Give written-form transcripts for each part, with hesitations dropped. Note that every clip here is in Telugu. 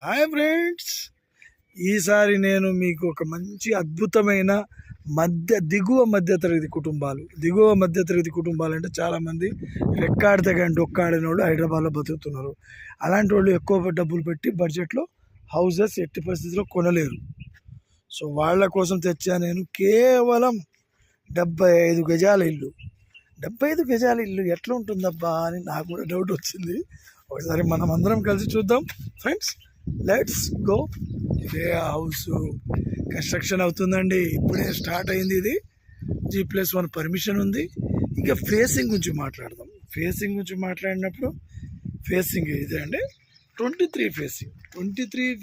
హాయ్ ఫ్రెండ్స్, ఈసారి నేను మీకు ఒక మంచి అద్భుతమైన దిగువ మధ్యతరగతి కుటుంబాలు అంటే చాలామంది రెక్కాడితే కానీ డొక్కాడిన వాళ్ళు హైదరాబాద్లో బతుకుతున్నారు. అలాంటి వాళ్ళు ఎక్కువ డబ్బులు పెట్టి బడ్జెట్లో హౌసెస్ ఎట్టి పరిస్థితిలో కొనలేరు. సో వాళ్ళ కోసం తెచ్చా నేను కేవలం 75 గజాల ఇల్లు. 75 గజాల ఇల్లు ఎట్లా ఉంటుందబ్బా అని నాకు కూడా డౌట్ వచ్చింది. ఒకసారి మనం అందరం కలిసి చూద్దాం ఫ్రెండ్స్. Let's go. ఇదే హౌస్ కన్స్ట్రక్షన్ అవుతుందండి, ఇప్పుడే స్టార్ట్ అయింది. ఇది G+1 పర్మిషన్ ఉంది. ఇంకా ఫేసింగ్ గురించి మాట్లాడదాం. ఫేసింగ్ గురించి మాట్లాడినప్పుడు ఫేసింగ్ ఇదే అండి, 23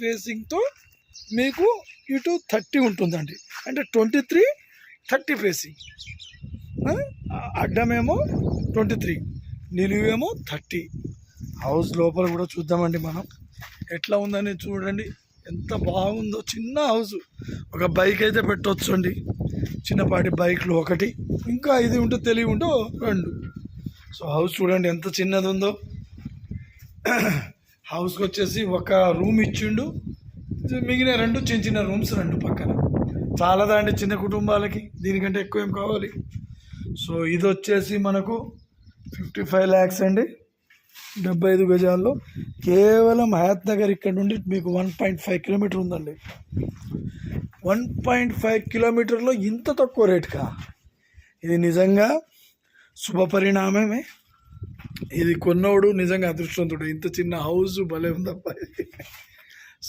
ఫేసింగ్తో మీకు ఇటు 30 ఉంటుందండి. అంటే 23-30 ఫేసింగ్. అడ్డమేమో 23, నిలువేమో 30. హౌస్ లోపల కూడా చూద్దామండి మనం ఎట్లా ఉందని. చూడండి ఎంత బాగుందో. చిన్న హౌస్, ఒక బైక్ అయితే పెట్టవచ్చు అండి, చిన్నపాటి బైక్లు ఒకటి, ఇంకా ఇది ఉంటే తెలివి ఉంటే 2. సో హౌస్ చూడండి ఎంత చిన్నది ఉందో. హౌస్కి వచ్చేసి ఒక రూమ్ ఇచ్చిండు, మిగిలిన 2 చిన్న రూమ్స్ 2 పక్కన. చాలాదా అండి చిన్న కుటుంబాలకి, దీనికంటే ఎక్కువ ఏం కావాలి. సో ఇది వచ్చేసి మనకు 55 lakhs అండి, 75 గజాల్లో. కేవలం హయత్ నగర్ ఇక్కడ నుండి మీకు 1.5 కిలోమీటర్ ఉందండి. 1.5 కిలోమీటర్లో ఇంత తక్కువ రేటుకా? ఇది నిజంగా శుభపరిణామమే. ఇది కొన్నోడు నిజంగా అదృష్టవంతుడు. ఇంత చిన్న హౌస్ భలే ఉందబ్బా ఇది.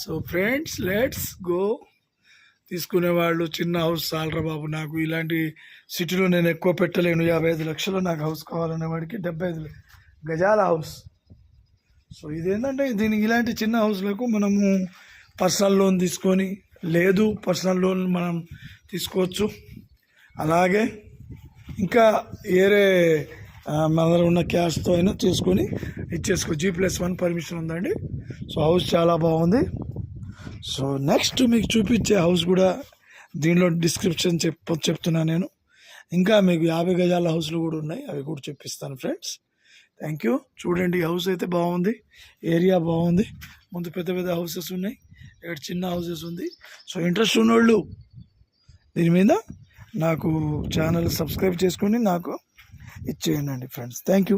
So friends, let's go. తీసుకునేవాళ్ళు చిన్న హౌస్ చాలరా బాబు, నాకు ఇలాంటి సిటీలో నేను ఎక్కువ పెట్టలేను, 55 లక్షలు నాకు హౌస్ కావాలనే వాడికి 75 గజాల హౌస్. సో ఇదేంటంటే దీనికి ఇలాంటి చిన్న హౌస్లకు మనము పర్సనల్ లోన్ తీసుకొని, లేదు పర్సనల్ లోన్ మనం తీసుకోవచ్చు. అలాగే ఇంకా వేరే మన దగ్గర ఉన్న క్యాష్తో అయినా తీసుకొని ఇచ్చేసుకో. G+1 పర్మిషన్ ఉందండి. సో హౌస్ చాలా బాగుంది. సో నెక్స్ట్ మీకు చూపించే హౌస్ కూడా దీనిలో డిస్క్రిప్షన్ చెప్తున్నాను నేను. ఇంకా మీకు 50 గజాల హౌస్లు కూడా ఉన్నాయి, అవి కూడా చూపిస్తాను ఫ్రెండ్స్. Thank you. చూడండి హౌస్ అయితే బాగుంది, ఏరియా బాగుంది. ముందు పెద్ద పెద్ద హౌసెస్ ఉన్నాయి, ఇక్కడ చిన్న హౌసెస్ ఉంది. సో ఇంట్రెస్ట్ ఉన్నోళ్ళు దీని మీద నాకు ఛానల్ సబ్స్క్రైబ్ చేసుకొని నాకు ఇచ్చేయండి ఫ్రెండ్స్. Thank you.